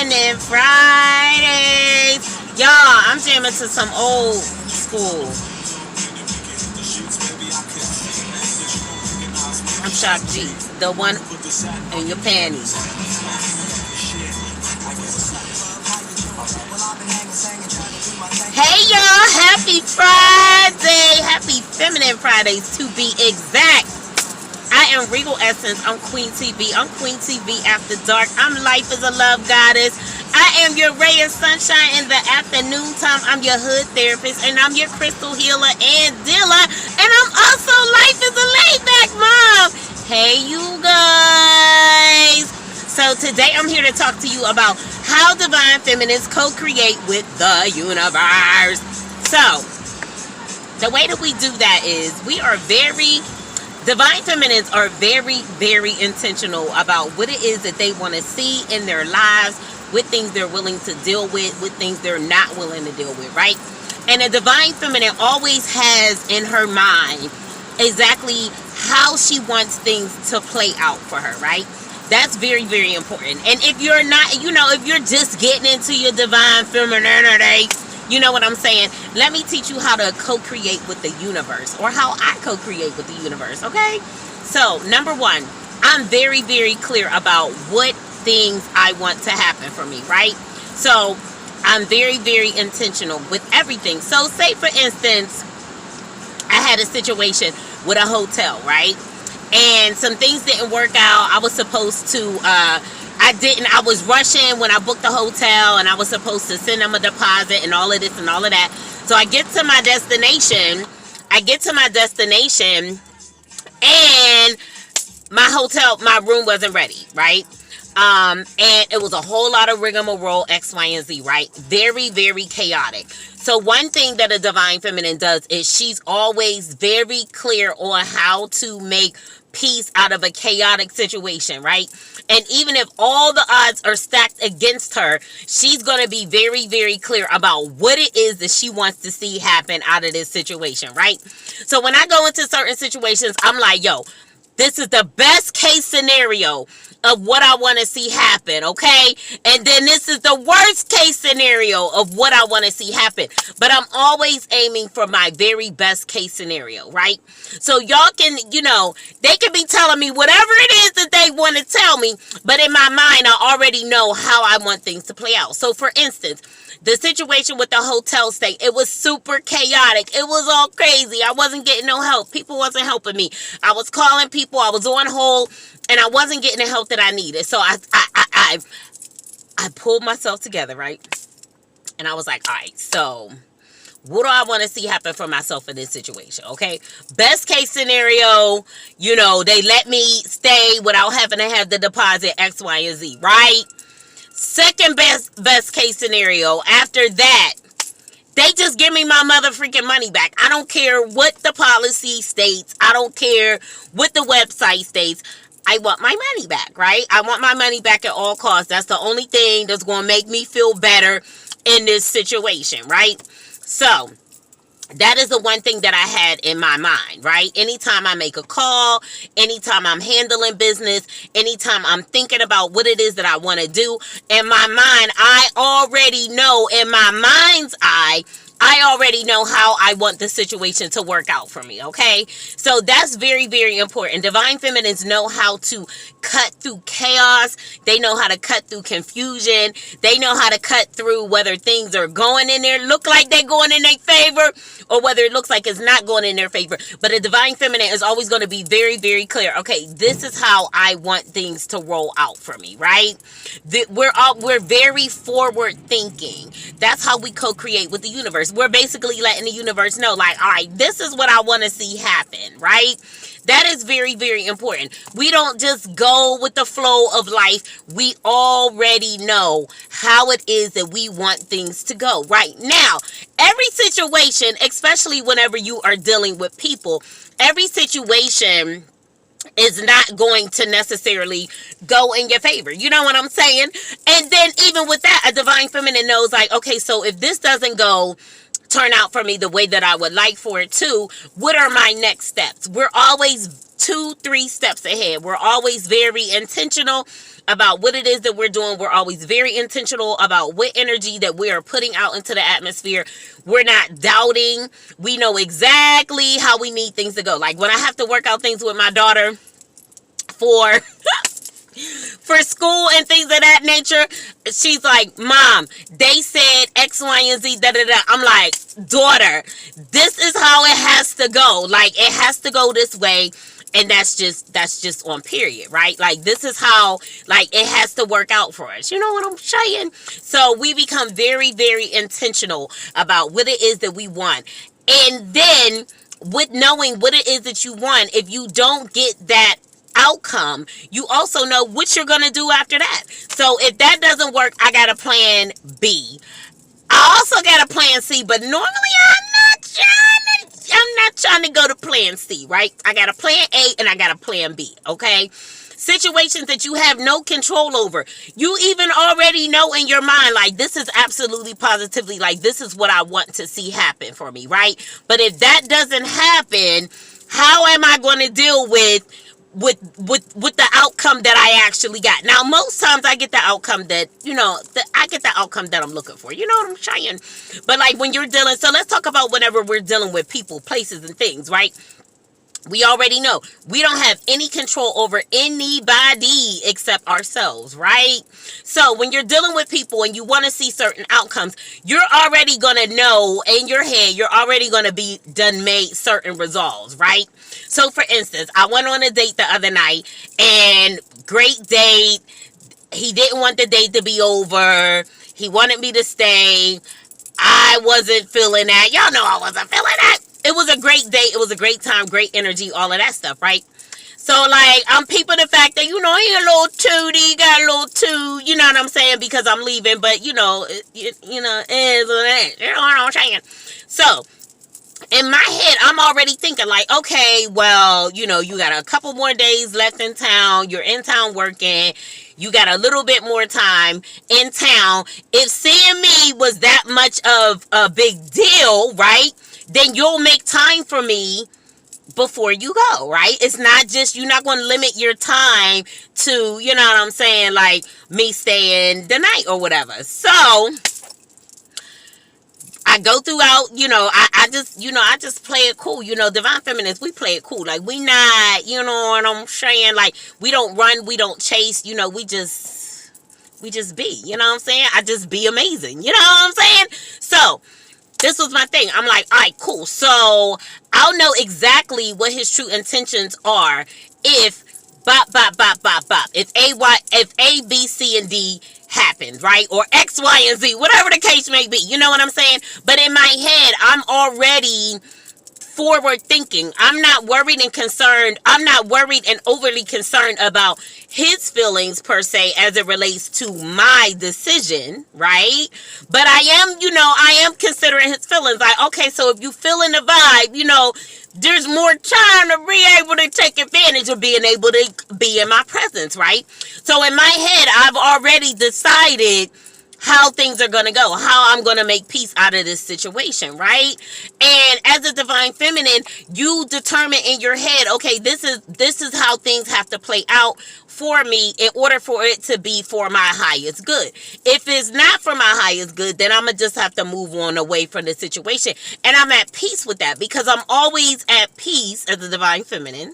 Feminine Fridays. Y'all, I'm jamming to some old school. I'm Shock G, the one in your panties. Hey y'all, happy Friday. Happy Feminine Fridays to be exact. I am Regal Essence. I'm QueenTV. I'm QueenTV After Dark. I'm Life is a Love Goddess. I am your ray of sunshine in the afternoon time. I'm your hood therapist, and I'm your crystal healer and dealer. And I'm also Life is a laid back mom. Hey you guys. So today I'm here to talk to you about how Divine Feminines co-create with the universe. So the way that we do that is Divine Feminines are very, very intentional about what it is that they want to see in their lives, with things they're willing to deal with things they're not willing to deal with, right? And a Divine Feminine always has in her mind exactly how she wants things to play out for her, right? That's very, very important. And if you're not, if you're just getting into your Divine Femininity, you know what I'm saying? Let me teach you how to co-create with the universe, or how I co-create with the universe, okay? So, number one, I'm very, very clear about what things I want to happen for me, right? So, I'm very, very intentional with everything. So, say, for instance, I had a situation with a hotel, right? And some things didn't work out. I was supposed to, I was rushing when I booked the hotel, and I was supposed to send them a deposit and all of this and all of that. So I get to my destination, and my room wasn't ready, right? And it was a whole lot of rigmarole, X, Y, and Z, right? Very, very chaotic. So one thing that a Divine Feminine does is she's always very clear on how to make peace out of a chaotic situation, right? And even if all the odds are stacked against her, she's going to be very, very clear about what it is that she wants to see happen out of this situation, right? So when I go into certain situations, I'm like, yo, this is the best case scenario of what I want to see happen, okay? And then this is the worst case scenario of what I want to see happen. But I'm always aiming for my very best case scenario, right? So y'all can, they can be telling me whatever it is that they want to tell me, but in my mind, I already know how I want things to play out. So for instance, the situation with the hotel stay, it was super chaotic. It was all crazy. I wasn't getting no help. People wasn't helping me. I was calling people. I was on hold, and I wasn't getting the help that I needed. So I pulled myself together, right? And I was like, all right, so what do I want to see happen for myself in this situation, okay? Best case scenario, they let me stay without having to have the deposit X, Y, and Z, right? Second best case scenario, after that, they just give me my mother freaking money back. I don't care what the policy states. I don't care what the website states. I want my money back, right? I want my money back at all costs. That's the only thing that's going to make me feel better in this situation, right? So that is the one thing that I had in my mind, right? Anytime I make a call, anytime I'm handling business, anytime I'm thinking about what it is that I want to do, in my mind, I already know, in my mind's eye, I already know how I want the situation to work out for me, okay? So that's very, very important. Divine Feminines know how to cut through chaos. They know how to cut through confusion. They know how to cut through whether things are going in there, look like they're going in their favor, or whether it looks like it's not going in their favor. But a Divine Feminine is always going to be very, very clear. Okay, this is how I want things to roll out for me, right? We're very forward thinking. That's how we co-create with the universe. We're basically letting the universe know, like, all right, this is what I want to see happen, right? That is very, very important. We don't just go with the flow of life. We already know how it is that we want things to go. Right now, every situation, especially whenever you are dealing with people, every situation is not going to necessarily go in your favor. You know what I'm saying? And then even with that, a Divine Feminine knows, like, okay, so if this doesn't go turn out for me the way that I would like for it to, what are my next steps? We're always 2-3 steps ahead. We're always very intentional about what it is that we're doing. We're always very intentional about what energy that we are putting out into the atmosphere. We're not doubting. We know exactly how we need things to go. Like when I have to work out things with my daughter for for school and things of that nature, she's like, Mom, they said X, Y, and Z, da da da. I'm like, daughter, this is how it has to go. Like, it has to go this way. And that's just on period, right? Like, this is how, like, it has to work out for us. You know what I'm saying? So we become very, very intentional about what it is that we want. And then with knowing what it is that you want, if you don't get that outcome, you also know what you're going to do after that. So if that doesn't work, I got a plan B. I also got a plan C, but normally I'm not trying to go to plan C, right? I got a plan A and I got a plan B, okay? Situations that you have no control over. You even already know in your mind, like, this is absolutely positively, like, this is what I want to see happen for me, right? But if that doesn't happen, how am I going to deal with the outcome that I actually got? Now, most times I get the outcome that, I get the outcome that I'm looking for. You know what I'm saying? But like when you're dealing, so let's talk about whenever we're dealing with people, places, and things, right? We already know we don't have any control over anybody except ourselves, right? So when you're dealing with people and you want to see certain outcomes, you're already going to know in your head, you're already going to be done made certain resolves, right? So for instance, I went on a date the other night, and great date. He didn't want the date to be over. He wanted me to stay. I wasn't feeling that. Y'all know I wasn't feeling that. It was a great date. It was a great time, great energy, all of that stuff, right? So, like, I'm peeping the fact that, he a little tootie, got a little toot, you know what I'm saying? Because I'm leaving, but, it is what it is. You know what I'm saying? So, in my head, I'm already thinking, like, okay, well, you got a couple more days left in town. You're in town working. You got a little bit more time in town. If seeing me was that much of a big deal, right, then you'll make time for me before you go, right? It's not just, you're not going to limit your time to, you know what I'm saying, like me staying the night or whatever. So I go throughout, I just play it cool. Divine Feminines, we play it cool. Like, we not, you know what I'm saying? Like, we don't run, we don't chase, we just be, you know what I'm saying? I just be amazing, you know what I'm saying? So this was my thing. I'm like, all right, cool. So I'll know exactly what his true intentions are if bop, bop, bop, bop, bop. If A, B, C, and D happens, right? Or X, Y, and Z, whatever the case may be. You know what I'm saying? But in my head, I'm already forward thinking. I'm not worried and concerned. I'm not worried and overly concerned about his feelings per se as it relates to my decision, right? But I am considering his feelings. Like, okay, so if you feeling the vibe, there's more time to be able to take advantage of being able to be in my presence, right? So in my head, I've already decided how things are going to go, how I'm going to make peace out of this situation, right? And as a divine feminine, you determine in your head, okay, this is how things have to play out for me in order for it to be for my highest good. If it's not for my highest good, then I'm going to just have to move on away from the situation. And I'm at peace with that because I'm always at peace as a divine feminine.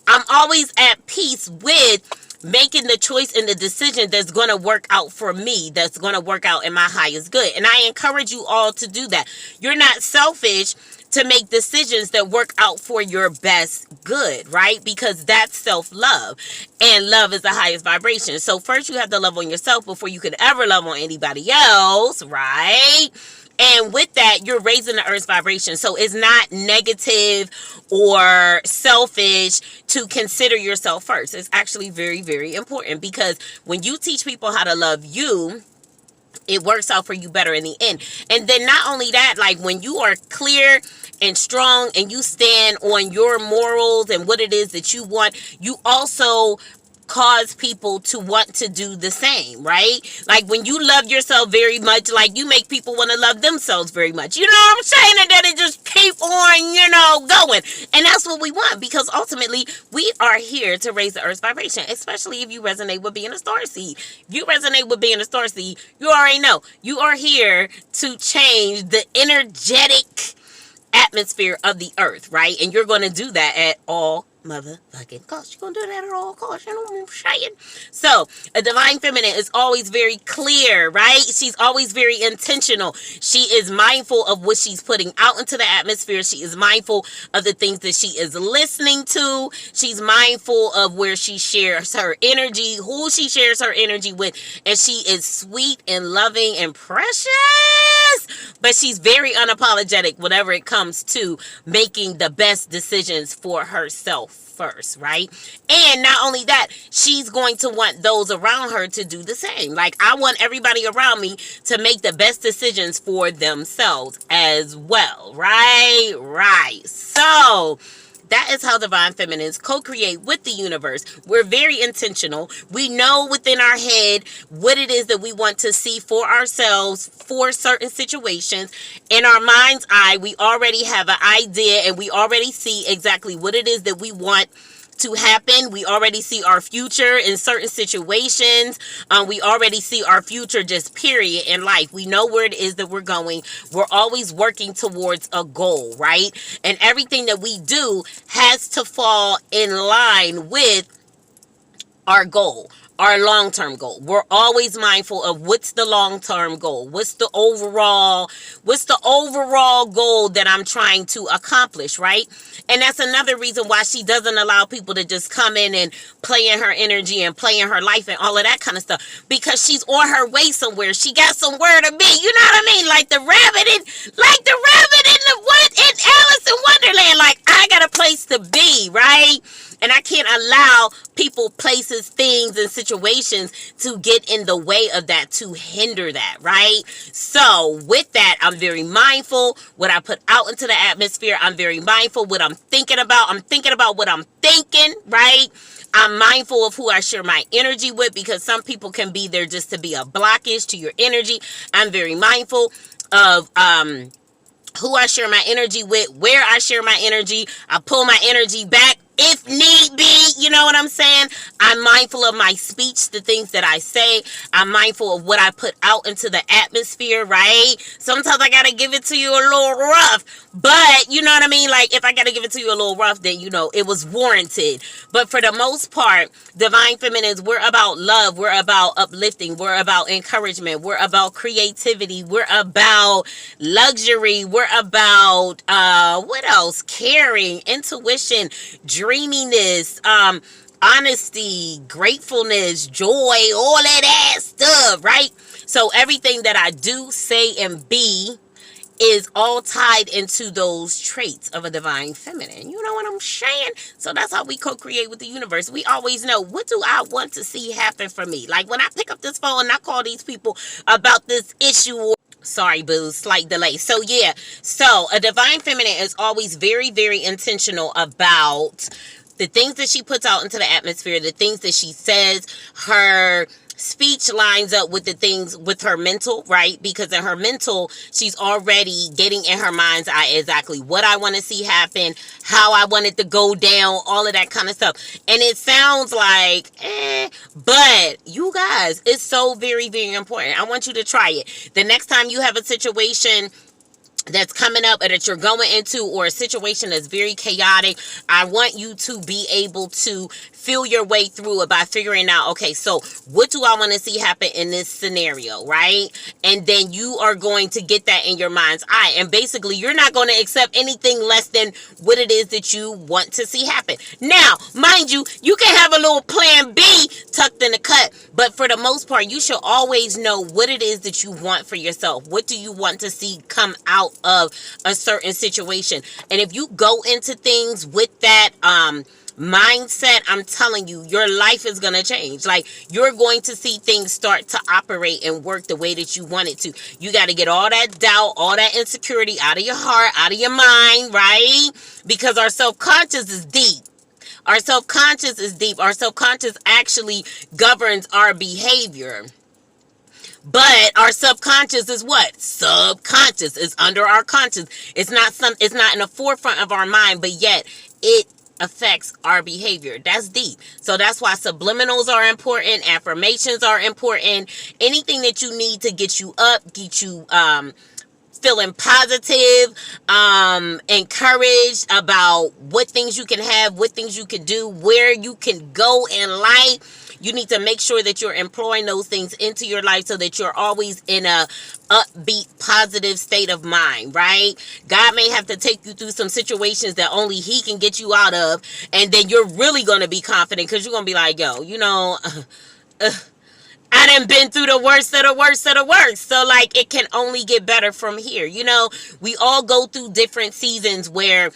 I'm always at peace with making the choice and the decision that's going to work out for me, that's going to work out in my highest good. And I encourage you all to do that. You're not selfish to make decisions that work out for your best good, right? Because that's self-love, and love is the highest vibration. So first you have to love on yourself before you could ever love on anybody else, right? And with that, you're raising the earth's vibration. So it's not negative or selfish to consider yourself first. It's actually very, very important because when you teach people how to love you, it works out for you better in the end. And then not only that, like when you are clear and strong and you stand on your morals and what it is that you want, you also cause people to want to do the same, right? Like when you love yourself very much, like you make people want to love themselves very much. You know what I'm saying? And then it just keep on, going. And that's what we want, because ultimately we are here to raise the earth's vibration, especially if you resonate with being a starseed. If you resonate with being a starseed, you already know you are here to change the energetic atmosphere of the earth, right? And you're going to do that at all motherfucking cost. You're gonna do that at all costs. You know what I'm saying? So a divine feminine is always very clear, right? She's always very intentional. She is mindful of what she's putting out into the atmosphere. She is mindful of the things that she is listening to. She's mindful of where she shares her energy, who she shares her energy with, and she is sweet and loving and precious, but she's very unapologetic whenever it comes to making the best decisions for herself first, right? And not only that, she's going to want those around her to do the same. Like, I want everybody around me to make the best decisions for themselves as well, right? So that is how divine feminines co-create with the universe. We're very intentional. We know within our head what it is that we want to see for ourselves for certain situations. In our mind's eye, we already have an idea and we already see exactly what it is that we want to happen. We already see our future in certain situations. We already see our future just period in life. We know where it is that we're going. We're always working towards a goal, right? And everything that we do has to fall in line with our goal, our long-term goal. We're always mindful of what's the long-term goal. What's the overall goal that I'm trying to accomplish, right? And that's another reason why she doesn't allow people to just come in and play in her energy and play in her life and all of that kind of stuff, because she's on her way somewhere. She got somewhere to be. You know what I mean? Like the rabbit in Alice in Wonderland. Like, I got a place to be, right? And I can't allow people, places, things, and situations to get in the way of that, to hinder that, right? So with that, I'm very mindful what I put out into the atmosphere. I'm very mindful what I'm thinking about. I'm thinking about what I'm thinking, right? I'm mindful of who I share my energy with, because some people can be there just to be a blockage to your energy. I'm very mindful of who I share my energy with, where I share my energy. I pull my energy back if need be. You know what I'm saying? I'm mindful of my speech, the things that I say. I'm mindful of what I put out into the atmosphere, right? Sometimes I gotta give it to you a little rough, but you know what I mean? Like, if I gotta give it to you a little rough, then it was warranted. But for the most part, divine feminines, we're about love, we're about uplifting, we're about encouragement, we're about creativity, we're about luxury, we're about what else? Caring, intuition, dreaminess, honesty, gratefulness, joy, all of that stuff, right? So everything that I do, say, and be is all tied into those traits of a divine feminine. You know what I'm saying? So that's how we co-create with the universe. We always know, what do I want to see happen for me? Like when I pick up this phone and I call these people about this issue, sorry, boo, slight delay. So yeah, so a divine feminine is always very, very intentional about the things that she puts out into the atmosphere, the things that she says. Her speech lines up with the things with her mental, right? Because in her mental, she's already getting in her mind's eye exactly what I want to see happen, how I want it to go down, all of that kind of stuff. And it sounds like, but you guys, it's so very, very important. I want you to try it. The next time you have a situation that's coming up or that you're going into, or a situation that's very chaotic, I want you to be able to feel your way through it by figuring out, okay, so what do I want to see happen in this scenario, right? And then you are going to get that in your mind's eye. And basically, you're not going to accept anything less than what it is that you want to see happen. Now, mind you, you can have a little plan B tucked in the cut, but for the most part, you should always know what it is that you want for yourself. What do you want to see come out of a certain situation? And if you go into things with that mindset, I'm telling you, your life is going to change. Like, you're going to see things start to operate and work the way that you want it to. You got to get all that doubt, all that insecurity out of your heart, out of your mind, right? Because our self-conscious is deep. Our subconscious is deep. Our subconscious actually governs our behavior. But our subconscious is what? Subconscious is under our conscious. It's not in the forefront of our mind, but yet it affects our behavior. That's deep. So that's why subliminals are important, affirmations are important. Anything that you need to get you up, get you feeling positive, encouraged about what things you can have, what things you can do, where you can go in life. You need to make sure that you're employing those things into your life so that you're always in a upbeat, positive state of mind, right? God may have to take you through some situations that only He can get you out of, and then you're really going to be confident because you're going to be like, yo, I done been through the worst of the worst of the worst. So, like, it can only get better from here. We all go through different seasons where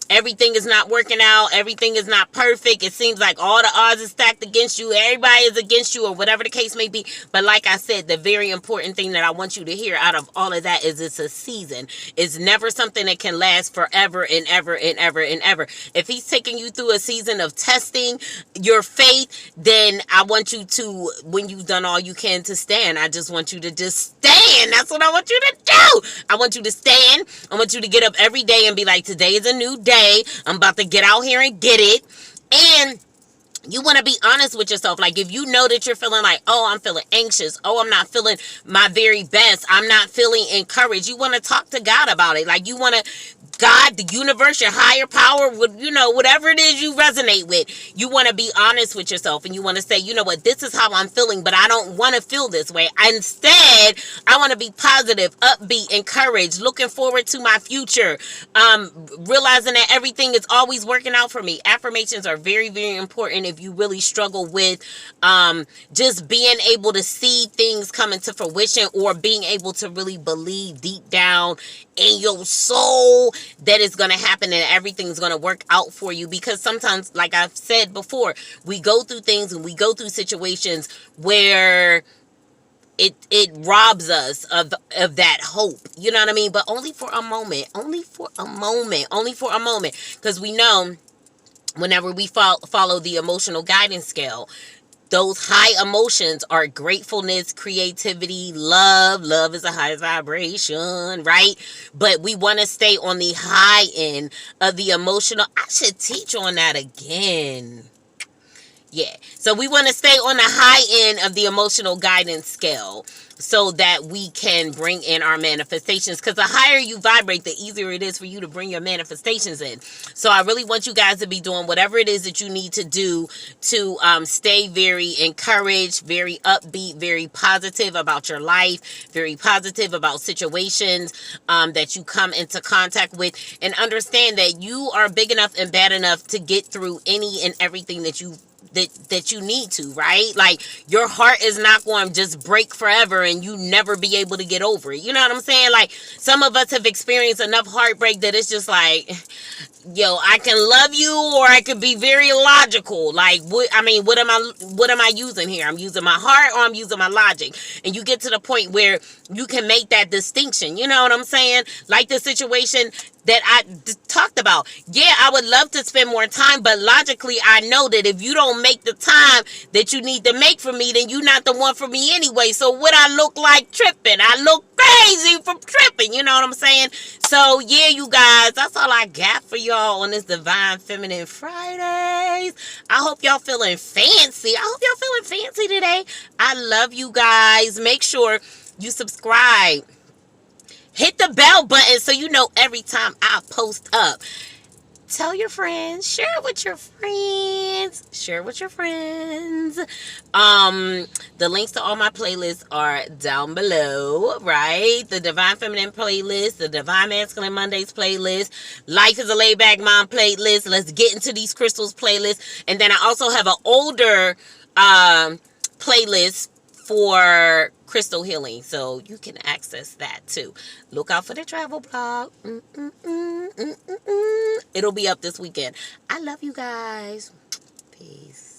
everything is not working out. Everything is not perfect. It seems like all the odds are stacked against you. Everybody is against you, or whatever the case may be. But like I said, the very important thing that I want you to hear out of all of that is it's a season. It's never something that can last forever and ever and ever and ever. If He's taking you through a season of testing your faith, then I want you to, when you've done all you can to stand, I just want you to just stand. That's what I want you to do. I want you to stand. I want you to get up every day and be like, today is a new day. I'm about to get out here and get it. And you want to be honest with yourself. Like, if you know that you're feeling like, oh, I'm feeling anxious. Oh, I'm not feeling my very best. I'm not feeling encouraged. You want to talk to God about it. Like, you want to, God, the universe, your higher power, whatever it is you resonate with, you want to be honest with yourself, and you want to say, you know what, this is how I'm feeling, but I don't want to feel this way. Instead, I want to be positive, upbeat, encouraged, looking forward to my future, realizing that everything is always working out for me. Affirmations are very, very important if you really struggle with just being able to see things come into fruition, or being able to really believe deep down in your soul that it's going to happen and everything's going to work out for you. Because sometimes, like I've said before, we go through things and we go through situations where it robs us of that hope. You know what I mean? But only for a moment. Only for a moment. Only for a moment. Because we know whenever we follow the emotional guidance scale, those high emotions are gratefulness, creativity, love. Love is a high vibration, right? But we want to stay on the high end of the emotional. I should teach on that again. Yeah. So we want to stay on the high end of the emotional guidance scale so that we can bring in our manifestations. Because the higher you vibrate, the easier it is for you to bring your manifestations in. So I really want you guys to be doing whatever it is that you need to do to stay very encouraged, very upbeat, very positive about your life, very positive about situations that you come into contact with, and understand that you are big enough and bad enough to get through any and everything that you need to, right? Like, your heart is not going to just break forever and you never be able to get over it. You know what I'm saying? Like, some of us have experienced enough heartbreak that it's just like, yo, I can love you, or I could be very logical. Like, what am I using here? I'm using my heart, or I'm using my logic. And you get to the point where you can make that distinction. You know what I'm saying? Like the situation that I talked about. Yeah, I would love to spend more time, but logically, I know that if you don't make the time that you need to make for me, then you're not the one for me anyway. So what I look like tripping? I look crazy from tripping. You know what I'm saying? So yeah, you guys, that's all I got for y'all on this Divine Feminine Fridays. I hope y'all feeling fancy. I hope y'all feeling fancy today. I love you guys. Make sure you subscribe. Hit the bell button so you know every time I post up. Tell your friends. Share it with your friends. Share it with your friends. The links to all my playlists are down below, right? The Divine Feminine playlist, the Divine Masculine Mondays playlist, Life is a Laid Back Mom playlist, Let's Get Into These Crystals playlist, and then I also have an older playlist for crystal healing, so you can access that too. Look out for the travel blog. It'll be up this weekend. I love you guys. Peace.